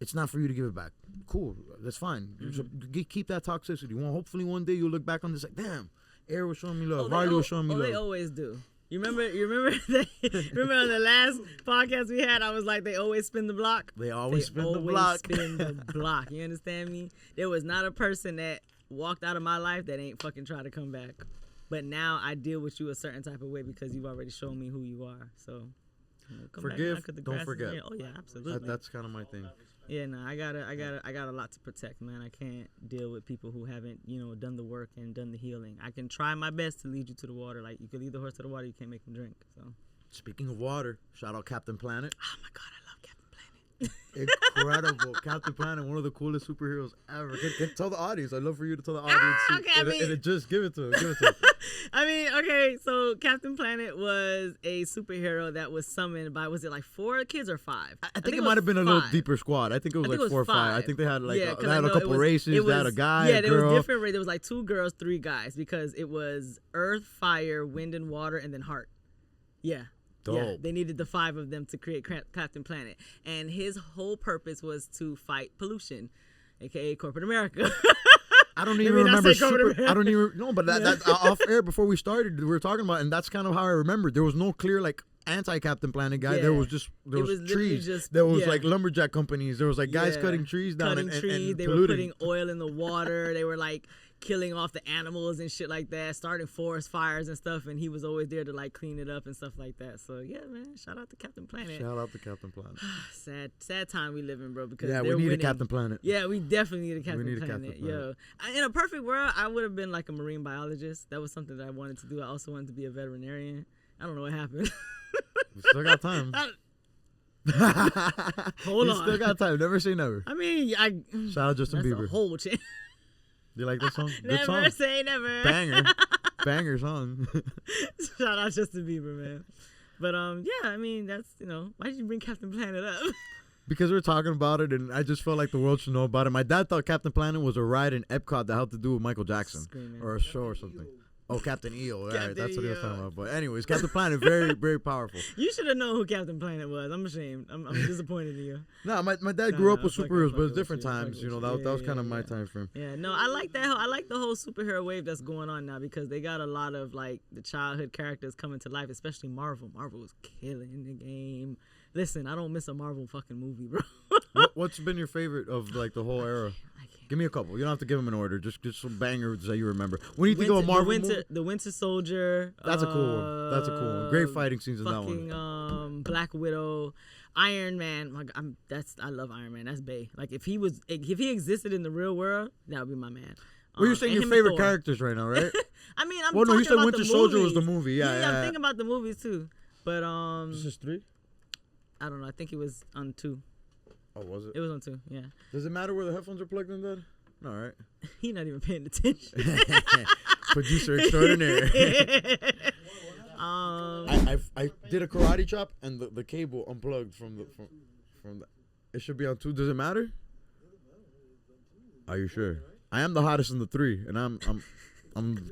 it's not for you to give it back. Cool, that's fine. So keep that toxicity. Hopefully one day you'll look back on this like, damn, Air was showing me love, Harley was showing me love. They always do. You remember remember on the last podcast we had, I was like, they always spin the block. They always spin the always block. spin the block. You understand me? There was not a person that walked out of my life that ain't fucking try to come back. But now I deal with you a certain type of way because you've already shown me who you are. So come Forgive, back now 'cause the don't grass is forget. greener. Oh yeah, absolutely. That's kind of my thing. Yeah, no, I got a lot to protect, man. I can't deal with people who haven't, done the work and done the healing. I can try my best to lead you to the water. Like, you can lead the horse to the water, you can't make him drink. So, Speaking of water, shout out Captain Planet. oh my God, I love Captain Planet. Incredible. Captain Planet, one of the coolest superheroes ever. Tell the audience. I'd love for you to tell the audience. okay, Just give it to him. Give it to him. I mean, okay, so Captain Planet was a superhero that was summoned by, was it like 4 kids or 5? I think it might have been a little 5. deeper squad. I think it was like 4 or 5. I think they had like 'cause they I had a know couple races. They had a guy, Yeah, a there girl. was different races. There was like 2 girls, 3 guys because it was Earth, Fire, Wind and Water, and then Heart. Yeah. Yeah, Dope. they needed the 5 of them to create Captain Planet. And his whole purpose was to fight pollution, aka corporate America. I don't Let even me not remember. say corporate I don't even no, but that off air before we started, we were talking about, and that's kind of how I remember. There was no clear like anti-Captain Planet guy. Yeah. There was just It was literally trees. just- There was yeah. like lumberjack companies. There was like guys Yeah. cutting trees down Cutting and trees. They polluting. were putting oil in the water. They were like killing off the animals and shit like that, starting forest fires and stuff. And he was always there to like clean it up and stuff like that. So yeah, man, shout out to Captain Planet. Shout out to Captain Planet. Sad time we live in, bro. Because Yeah, we they're need winning. a Captain Planet. Yeah, we definitely need a Captain need a Planet. Captain Planet. In a perfect world, I would have been like a marine biologist. That was something that I wanted to do. I also wanted to be a veterinarian. I don't know what happened. We still got time. Hold We on. still got time. Never say never. I mean, Shout out Justin that's Bieber. a whole change. You like that song? Good Never song. say never. Banger. Banger song. Shout out Justin Bieber, man. But yeah, I mean that's why did you bring Captain Planet up? Because we were talking about it, and I just felt like the world should know about it. My dad thought Captain Planet was a ride in Epcot that had to do with Michael Jackson Screaming. or a show or something. Oh, Captain EO. All right, Captain that's what he was EO. talking about. But anyways, Captain Planet, very, very powerful. You should have known who Captain Planet was. I'm ashamed. I'm disappointed in you. No, my dad grew up with fucking superheroes, but it's with different you, times. fucking You know, with you. that was Yeah, kind of yeah, my yeah. time frame. Yeah, no, I like that. I like the whole superhero wave that's going on now because they got a lot of like the childhood characters coming to life, especially Marvel. Marvel is killing the game. Listen, I don't miss a Marvel fucking movie, bro. What's been your favorite of like the whole era? I can't. Give me a couple. You don't have to give them an order. Just some bangers that you remember. When you think of a Marvel movie, the Winter Soldier. that's a cool one. That's a cool one. Great fighting scenes in that Fucking one. Black Widow, Iron Man. Like I love Iron Man. That's Bay. Like if he existed in the real world, that would be my man. Well, you're saying and your him and favorite Thor. characters right now, right? I mean, I'm Well, no, you talking said about Winter the Soldier was the movies. movie. Yeah, I'm yeah. thinking about the movies too. But This is 3? I don't know. I think it was on 2. Oh, was it? It was on 2. Yeah. Does it matter where the headphones are plugged in, Dad? All right. He not even paying attention. Producer extraordinaire. um, I did a karate chop and the cable unplugged from the. It should be on 2. Does it matter? Are you sure? I am the hottest in the 3, and I'm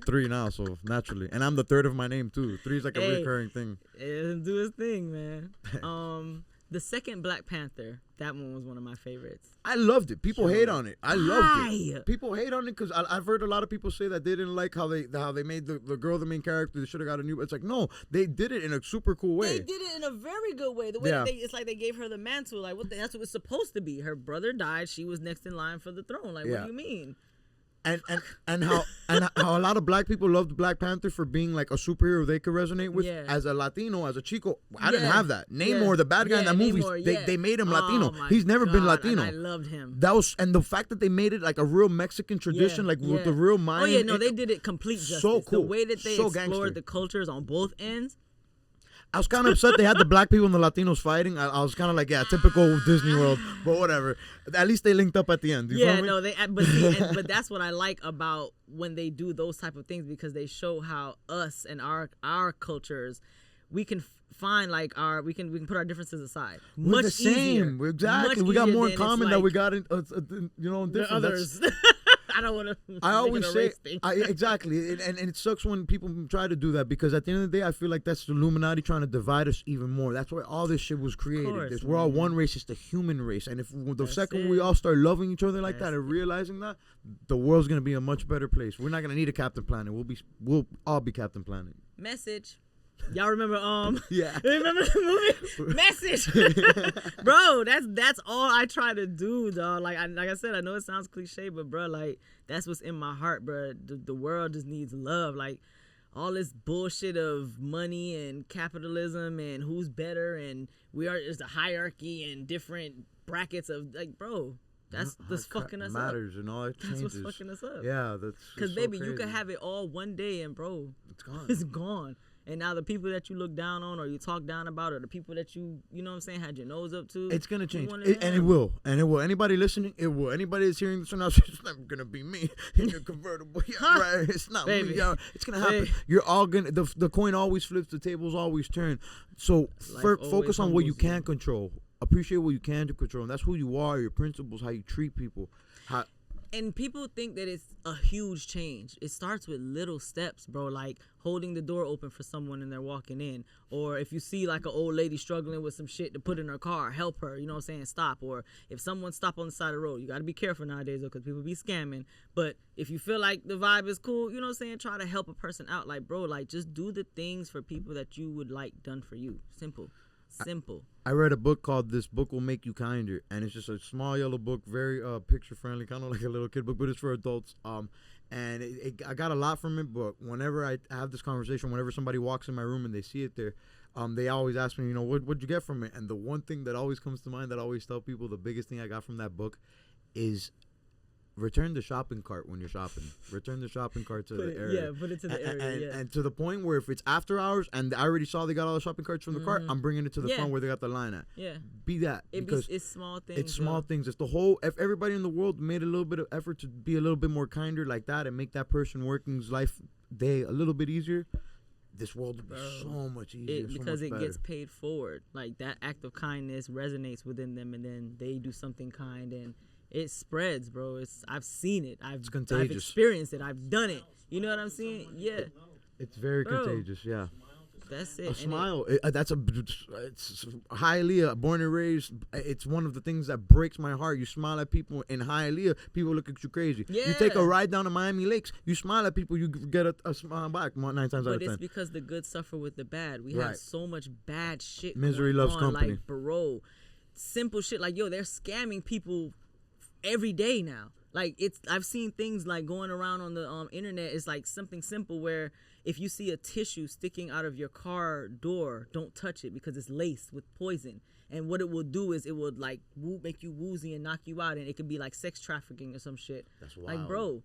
3 now, so naturally, and I'm the 3rd of my name too. 3 is like a Hey. recurring thing. do his thing, man. The second Black Panther, that one was one of my favorites. I loved it. People hate on it. I loved Why? it. People hate on it because I've heard a lot of people say that they didn't like how they made the girl the main character. They should have got a new. It's like no, they did it in a super cool way. They did it in a very good way. The way Yeah. that it's like they gave her the mantle. Like that's what it's supposed to be. Her brother died. She was next in line for the throne. Like Yeah. what do you mean? And how a lot of black people loved Black Panther for being like a superhero they could resonate with. Yeah. As a Latino, as a Chico, I didn't Yeah. have that. Namor, Yeah. the bad guy in Yeah, that movie, Namor, they yeah. made him Oh Latino. my He's never been God, Latino. and I loved him. That was, and the fact that they made it like a real Mexican tradition, like with the real mind. Oh yeah, no, they did it complete justice. So cool. The way that they So explored gangster. the cultures on both ends. I was kind of upset they had the black people and the Latinos fighting. I was kind of like, yeah, typical Disney World, but whatever. At least they linked up at the end. You Yeah, feel me? no, but that's what I like about when they do those type of things because they show how us and our cultures, we can find like we can put our differences aside. We're Much the same. easier. Exactly. Much We got easier more in than common it's than we like got in the different. others. I don't want to. I always say exactly, and it sucks when people try to do that because at the end of the day, I feel like that's the Illuminati trying to divide us even more. That's why all this shit was created. course, We're all man. one race. It's the human race, and if the That's second we it. all start loving each other like that That's and realizing that, the world's gonna be a much better place. We're not gonna need a Captain Planet. We'll all be Captain Planet. Message. Y'all remember Yeah. remember the movie Message? Bro, that's all I try to do, dog. Like I said, I know it sounds cliche, but bro, like that's what's in my heart, bro. The world just needs love. Like all this bullshit of money and capitalism and who's better and there's a hierarchy and different brackets of like, bro, that's fucking us matters, up. and all it That's changes. what's fucking us up. Yeah, that's Because so baby, you crazy. could have it all one day and bro, It's gone. it's gone. And now the people that you look down on or you talk down about or the people that you know what I'm saying, had your nose up to. It's gonna you change, want and it will, and it will. Anybody listening, it will. Anybody that's hearing this right now, it's never gonna be me in your convertible. Yeah, right. It's not Baby. me. Yeah, it's gonna happen. Hey. You're all gonna. The coin always flips. The tables always turn. So Life focus always on what you humbles you. can control. Appreciate what you can to control, and that's who you are. Your principles, how you treat people. And people think that it's a huge change. It starts with little steps, bro. Like holding the door open for someone and they're walking in. Or if you see like an old lady struggling with some shit to put in her car, help her, you know what I'm saying? Stop. Or if someone stop on the side of the road, you got to be careful nowadays though, because people be scamming. But if you feel like the vibe is cool, you know what I'm saying? Try to help a person out. Like, bro, like just do the things for people that you would like done for you. Simple. I read a book called This Book Will Make You Kinder, and it's just a small yellow book, very picture friendly, kind of like a little kid book, but it's for adults. And I got a lot from it, but whenever I have this conversation, whenever somebody walks in my room and they see it there, they always ask me, you know, what'd you get from it? And the one thing that always comes to mind that I always tell people, the biggest thing I got from that book is return the shopping cart when you're shopping. Return the shopping cart to the area. Yeah, put it to the area. And to the point where if it's after hours and I already saw they got all the shopping carts from the cart, I'm bringing it to the front where they got the line at. Yeah. Be that. Because it's small things. It's small things. It's the whole, if everybody in the world made a little bit of effort to be a little bit more kinder like that and make that person working's life day a little bit easier, this world would be so much easier. Because so much it gets paid forward. Like that act of kindness resonates within them, and then they do something kind and it spreads, bro. I've seen it. I've experienced it. I've done it. You know what I'm saying? Yeah. It's very contagious. Yeah. That's it. A smile. It's Hialeah, born and raised. It's one of the things that breaks my heart. You smile at people in Hialeah, people look at you crazy. Yeah. You take a ride down to Miami Lakes, you smile at people, you get a smile back 9 times out of 10. But it's because the good suffer with the bad. We have so much bad shit. Misery loves company. Like, bro, simple shit. Like, yo, they're scamming people every day now. Like I've seen things like going around on the internet. It's like something simple where if you see a tissue sticking out of your car door, don't touch it because it's laced with poison. And what it will do is it will like make you woozy and knock you out, and it could be like sex trafficking or some shit. That's wild. Like, bro.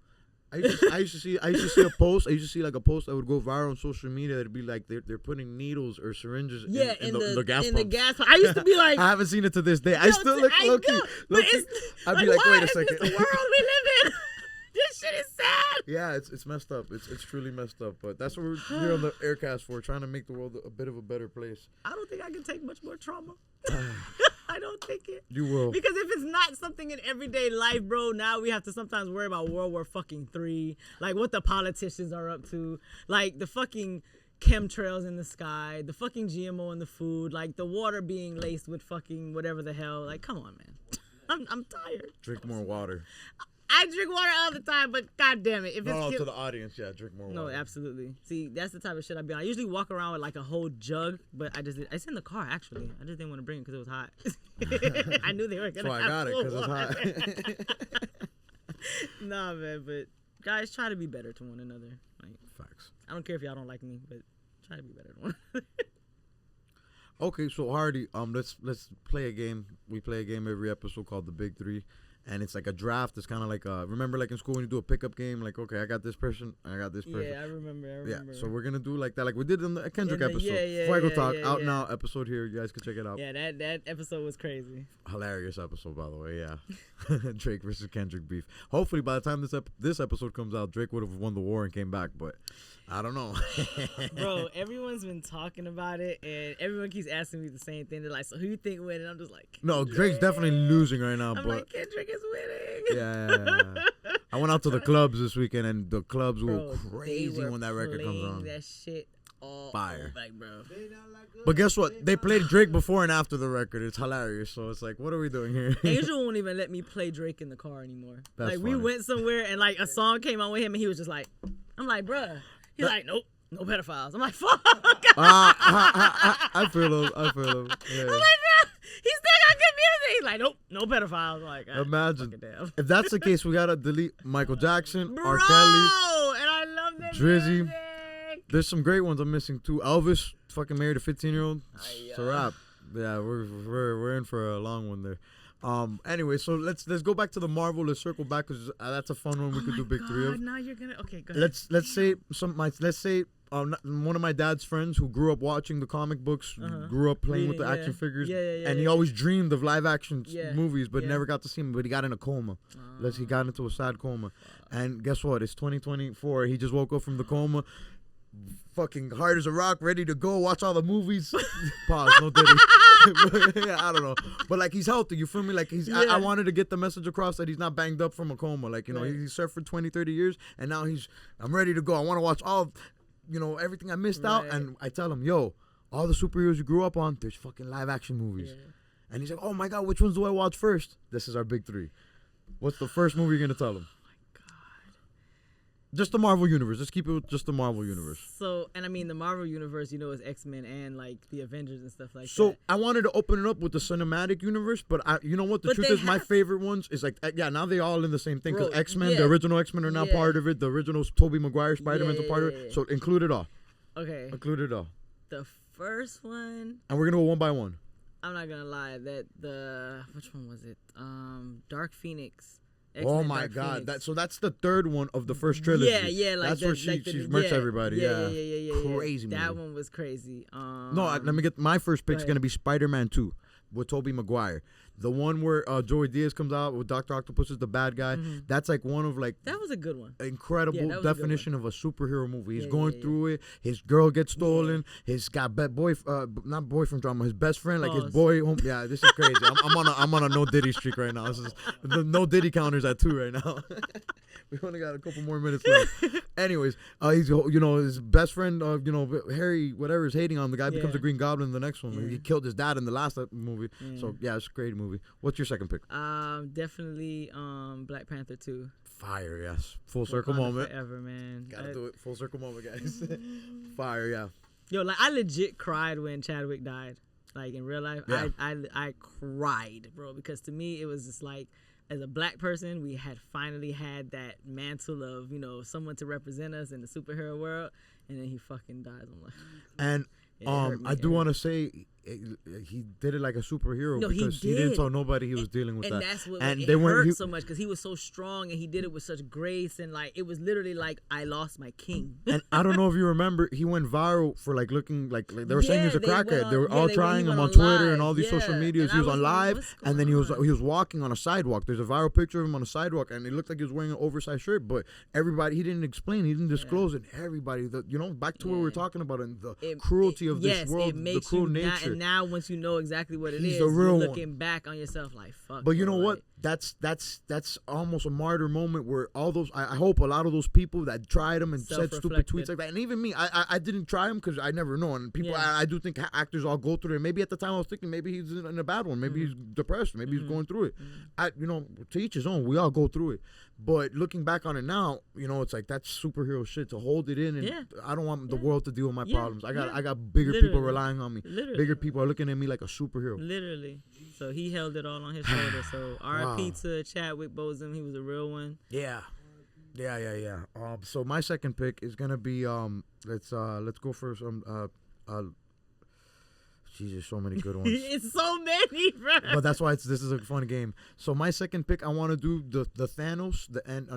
I used to see a post. I used to see like a post that would go viral on social media. That'd be like they're putting needles or syringes in the gas pumps. The gas pump. I used to be like, I haven't seen it to this day. I still look low-key. I'd be like, wait a second. This the world we live in. This shit is sad. Yeah, it's messed up. It's truly messed up. But that's what we're here on the Aircast for, trying to make the world a bit of a better place. I don't think I can take much more trauma. I don't think it. You will. Because if it's not something in everyday life, bro, now we have to sometimes worry about World War fucking III, like what the politicians are up to, like the fucking chemtrails in the sky, the fucking GMO in the food, like the water being laced with fucking whatever the hell. Like, come on, man. I'm tired. Drink more water. I drink water all the time, but god damn it, if it's to the audience, drink more water. No, absolutely. See, that's the type of shit I be on. I usually walk around with like a whole jug, but it's in the car actually. I just didn't want to bring it because it was hot. I knew they were gonna. So I got it because it's hot. Nah, man, but guys, try to be better to one another. Like, facts. I don't care if y'all don't like me, but try to be better to one another. Okay, so Hardy, let's play a game. We play a game every episode called The Big Three. And it's like a draft. It's kind of like remember like in school when you do a pickup game, like, okay, I got this person, I got this person. Yeah, I remember. Yeah, so we're gonna do like that, like we did in the Kendrick episode. Yeah, Fuego Talk out now episode here. You guys can check it out. Yeah, that episode was crazy. Hilarious episode, by the way. Yeah, Drake versus Kendrick beef. Hopefully, by the time this episode comes out, Drake would have won the war and came back, but I don't know. Bro, everyone's been talking about it, and everyone keeps asking me the same thing. They're like, so who you think win? And I'm just like, no, Drake's definitely losing right now. I'm but like, Kendrick is winning. Yeah. I went out to the clubs this weekend, and the clubs were Bro, crazy when that record comes on. That shit all fire. Like, bro. But guess what? They played Drake before and after the record. It's hilarious. So it's like, what are we doing here? Angel won't even let me play Drake in the car anymore. That's like, funny. we went somewhere, and like a song came on with him, and he was just like, I'm like, bruh. He's like, nope. No pedophiles. I'm like, fuck. I feel him. Yeah. I'm like, bro, he's still got good music. He's like, nope, no pedophiles. I'm like, imagine damn. if that's the case, we gotta delete Michael Jackson, Bro, R. Kelly, and I love that Drizzy. music. There's some great ones I'm missing too. Elvis, fucking married a 15-year-old. It's a wrap. Yeah, we're in for a long one there. Anyway, so let's go back to the Marvel. Let's circle back because that's a fun one. We could do big three of. Now you're gonna go ahead. Let's say one of my dad's friends who grew up watching the comic books, grew up playing with the action figures, and he always dreamed of live action movies, but never got to see them. But he got in a coma. He got into a sad coma, and guess what? It's 2024. He just woke up from the coma. fucking hard as a rock, ready to go, watch all the movies. Pause, no Diddy. Yeah, I don't know. But like he's healthy, you feel me? Like I wanted to get the message across that he's not banged up from a coma. Like, you know, he served for 20, 30 years and now I'm ready to go. I want to watch all, you know, everything I missed out. And I tell him, yo, all the superheroes you grew up on, there's fucking live action movies. Yeah. And he's like, oh my God, which ones do I watch first? This is our big three. What's the first movie you're going to tell him? Just the Marvel Universe. Let's keep it with just the Marvel Universe. So, and I mean, the Marvel Universe, you know, is X-Men and, like, the Avengers and stuff like that. So, I wanted to open it up with the cinematic universe, but you know what? The truth is, my favorite ones is, like, now they all in the same thing. Because X-Men, the original X-Men are now part of it. The original Tobey Maguire, Spider-Man's a part of it. So, include it all. Okay. Include it all. The first one. And we're going to go one by one. I'm not going to lie. Which one was it? Dark Phoenix. X-Men, oh my Dark God! Phoenix. So that's the third one of the first trilogy. Yeah, like that's where she murks everybody. Yeah, crazy. That one was crazy. No, let me get my first pick is gonna be Spider-Man 2 with Tobey Maguire. The one where Joey Diaz comes out with Dr. Octopus is the bad guy. Mm-hmm. That's like one of like that was a good one. Incredible definition of a superhero movie. He's going through it. His girl gets stolen. He's got not boyfriend drama. His best friend, like his boy. Yeah, this is crazy. I'm on a no Diddy streak right now. This is the no Diddy counters at 2 right now. We only got a couple more minutes left. Anyways, he's his best friend, Harry, whatever, is hating on him. The guy becomes a Green Goblin in the next one. He killed his dad in the last movie. So yeah, it's a great movie. What's your second pick? Definitely Black Panther 2. Fire, yes. Full circle moment. Forever, man. Gotta do it. Full circle moment, guys. Fire, yeah. Yo, like I legit cried when Chadwick died. Like in real life, I cried, bro, because to me it was just like, as a black person, we had finally had that mantle of, someone to represent us in the superhero world, and then he fucking dies. I'm like, and I do want to say he did it like a superhero because he didn't tell nobody he was dealing with that. And that's what it hurt so much because he was so strong and he did it with such grace and like it was literally like I lost my king. And I don't know if you remember, he went viral for like looking like they were saying he was a crackhead. They were all trying him on Twitter and all these social medias. He was on live and then he was walking on a sidewalk. There's a viral picture of him on a sidewalk and it looked like he was wearing an oversized shirt, but everybody, he didn't explain, he didn't disclose it. Everybody, back to what we were talking about and the cruelty of this world, the cruel nature. And now once you know exactly what it is, you're looking back on yourself like fuck. But you know what? That's almost a martyr moment where all those I hope a lot of those people that tried him and said stupid tweets like that, and even me, I didn't try him because I never know. And people, I do think actors all go through it. Maybe at the time I was thinking maybe he's in a bad one, maybe he's depressed, maybe he's going through it. To each his own. We all go through it. But looking back on it now, it's like that's superhero shit to hold it in, and I don't want the world to deal with my problems. I got bigger people relying on me. Bigger people are looking at me like a superhero. Literally. So he held it all on his shoulders. So R.I.P. to Chadwick Boseman. He was a real one. Yeah. So my second pick is gonna be let's go for some Jesus, so many good ones. It's so many, bro. But that's why this is a fun game. So my second pick, I want to do the Thanos,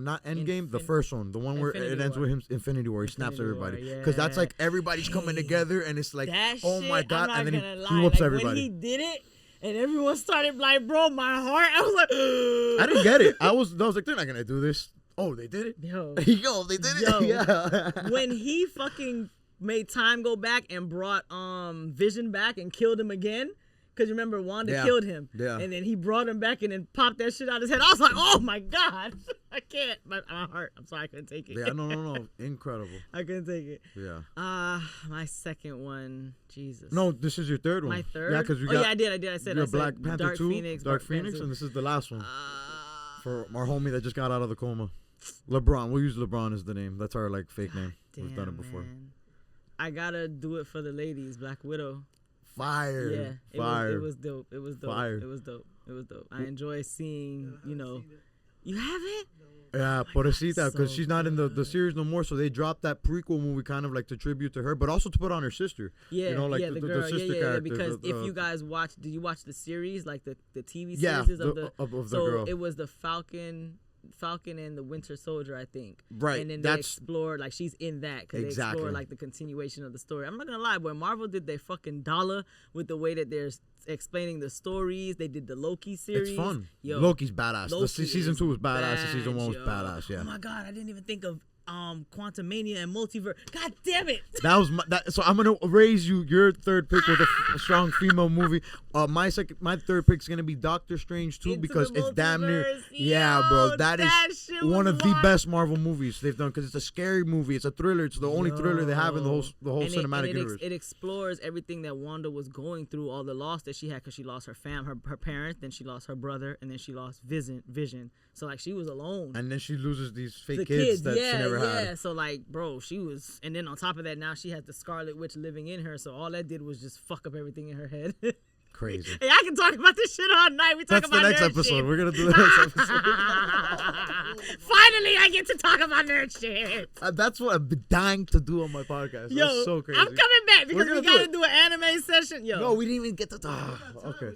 not Endgame, the first one, the one where it ends with him, Infinity War. He snaps everybody, because that's like everybody's coming together, and it's like, oh my God, and then he whoops everybody. When he did it, and everyone started like, bro, my heart. I was like, I didn't get it. I was like, they're not gonna do this. Oh, they did it. Yo, they did it. Yeah. When he fucking made time go back and brought Vision back and killed him again. Because remember, Wanda killed him. Yeah. And then he brought him back and then popped that shit out of his head. I was like, oh my God. I can't. My heart. I'm sorry, I couldn't take it. Yeah, no. Incredible. I couldn't take it. Yeah. My second one, Jesus. No, this is your third one. My third? Yeah, because yeah, I did. I said Black Panther Dark 2, Phoenix, Dark Phoenix, and this is the last one. For our homie that just got out of the coma. LeBron. We'll use LeBron as the name. That's our fake name. We've done it before. Man. I gotta do it for the ladies. Black Widow. Fire. Yeah. Fire. It was dope. Fire. It was dope. I enjoy seeing, You haven't? Yeah, Pobrecita, because she's not in the series no more, so they dropped that prequel movie kind of like to tribute to her, but also to put on her sister. Yeah, the girl, the sister character. Because if you guys did you watch the series, like the TV series of the girl? It was the Falcon and the Winter Soldier, I think. Right. And then they explored, like, she's in that because they explored, like, the continuation of the story. I'm not going to lie, boy, Marvel did their fucking dollar with the way that they're explaining the stories. They did the Loki series. It's fun. Loki's badass. Season 2 was badass. And season 1 was badass, yeah. Oh, my God, I didn't even think of Quantum Mania and Multiverse. God damn it! That was so I'm gonna raise your third pick with a strong female movie. My third pick is gonna be Doctor Strange 2 Into because the it's damn near. Multiverse. Yeah, bro, Yo, that is shit was one of the wild. best Marvel movies they've done because it's a scary movie. It's a thriller. It's the only thriller they have in the whole And cinematic universe. It explores everything that Wanda was going through, all the loss that she had because she lost her her parents, then she lost her brother, and then she lost Vision. So like she was alone. And then she loses these fake The kids that she never yeah. had. So like, bro, she was, and then on top of that, now she has the Scarlet Witch living in her. So all that did was just fuck up everything in her head. Crazy. Hey, I can talk about this shit all night. We talk That's about the next nerd episode. shit. We're gonna do the next episode. Finally, I get to talk about nerd shit. That's what I've been dying to do on my podcast. Yo, That's so crazy. I'm coming back because We're we gonna gotta do an anime session. Yo. No, we didn't even get to. Okay.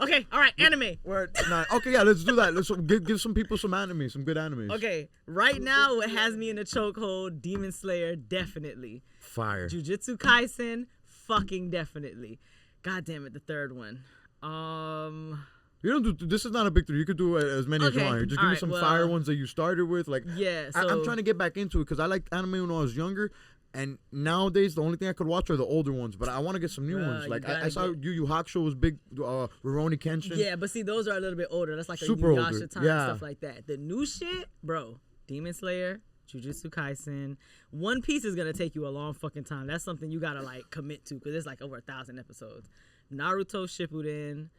Okay, all right, anime. We're at 9. Okay, yeah, let's do that. Let's give some people some anime, some good anime. Okay, right now what has me in the chokehold, Demon Slayer, definitely. Fire. Jujutsu Kaisen, fucking definitely. God damn it, the third one. You don't do. This is not a big three. You could do as many as you Okay, want. Just give me alright, some well, fire ones that you started with. Like, yeah, I'm so- trying to get back into it because I liked anime when I was younger. And nowadays, the only thing I could watch are the older ones. But I want to get some new Bruh, ones. you Like, I gotta saw get- Yu Yu Hakusho was big. Rurouni Kenshin. Yeah, but see, those are a little bit older. That's like a Super Inuyasha older, time yeah. stuff like that. The new shit, bro, Demon Slayer, Jujutsu Kaisen. One Piece is gonna take you a long fucking time. That's something you gotta like commit to because it's like over 1,000 episodes. Naruto Shippuden.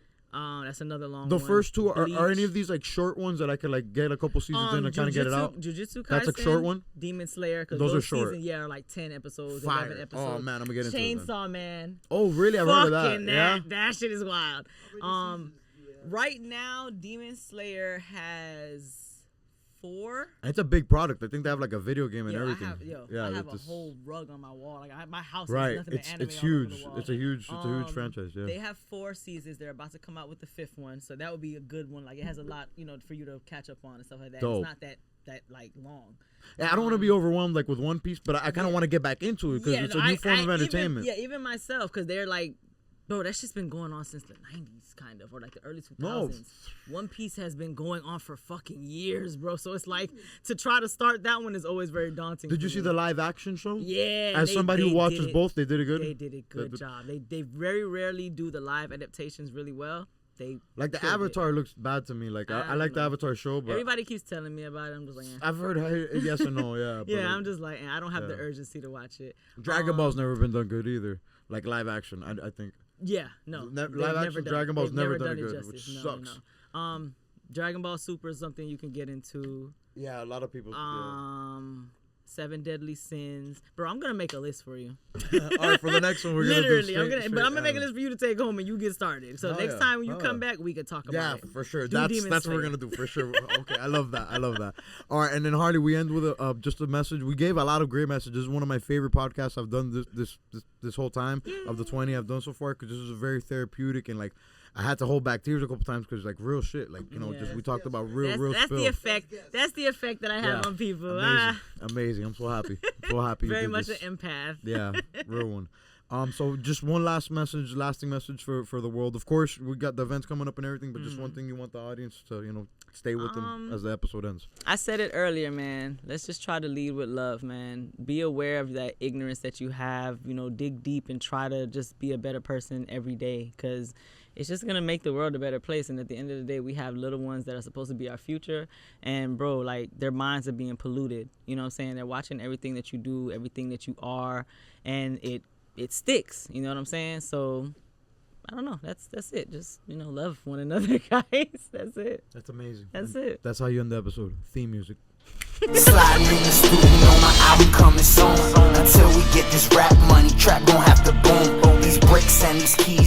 That's another long The one. first two are any Bleach. of these like short ones that I could like get a couple seasons in and kind of get it out? Jujutsu Kaisen. That's a short one? Demon Slayer. Because Those those are short. Seasons, are like 10 episodes, Fire. 11 episodes. Oh man, I'm gonna get into it. Then. Chainsaw Man. Oh really? I've heard of that. Fucking Yeah. that shit is wild. Right now, Demon Slayer has 4. And it's a big product. I think they have like a video game and Yo, everything. I have a whole rug on my wall. Like my house Right. has nothing but anime It's all over huge. the wall. It's a huge franchise. Yeah. They have 4 seasons. They're about to come out with the 5th one, so that would be a good one. Like it has a lot, for you to catch up on and stuff like that. Dope. It's not that like long. Yeah, I don't want to be overwhelmed like with One Piece, but I kind of want to get back into it because it's a new form of entertainment. Even myself, because they're like, bro, that shit's been going on since the 90s, kind of, or like the early 2000s. No. One Piece has been going on for fucking years, bro. So it's like, to try to start that one is always very daunting. Did you for see me. the live action show? Yeah. As somebody who watches did it. both, they did it good. They did a good job. They very rarely do the live adaptations really well. They Like the killed it. Avatar looks bad to me. Like I don't like the know. Avatar show, but Everybody keeps telling me about it. I'm just like, eh. I've heard yes or no. Yeah. But Yeah, I'm just like, I don't have the yeah. urgency to watch it. Dragon Ball's never been done good either. Like live action, I think. Yeah, no. Live they've action never done- Dragon Ball's they've never done it it good, justice. which No, sucks. no. Dragon Ball Super is something you can get into. Yeah, a lot of people. Yeah. 7 Deadly Sins. Bro, I'm gonna make a list for you. All right, for the next one, we're Literally, gonna do I'm gonna make a list for you to take home and you get started. So Hell next yeah. time when you Hell come yeah. back, we could talk Yeah, about it. for sure. Do That's Demon what we're Slayer. gonna do for sure. Okay, I love that. I love that. All right, and then Harley, we end with just a message. We gave a lot of great messages. This is one of my favorite podcasts I've done this whole time of the 20 I've done so far because this is very therapeutic and like I had to hold back tears a couple times because like real shit, like just we talked about real That's spill. the effect. That's the effect that I have on people. Amazing. I'm so happy. So happy. Very you did much this. an empath. Yeah, real one. So just one lasting message for the world. Of course, we got the events coming up and everything, but just one thing you want the audience to, stay with them as the episode ends. I said it earlier, man. Let's just try to lead with love, man. Be aware of that ignorance that you have. Dig deep and try to just be a better person every day, because it's just going to make the world a better place. And at the end of the day, we have little ones that are supposed to be our future. And, bro, like, their minds are being polluted. You know what I'm saying? They're watching everything that you do, everything that you are, and it sticks. You know what I'm saying? So, I don't know. That's it. Just, love one another, guys. That's it. That's amazing. That's And it. That's how you end the episode. Theme music. Sliding in the studio, my album coming soon. Until we get this rap money, trap gon' have to boom. These bricks and these keys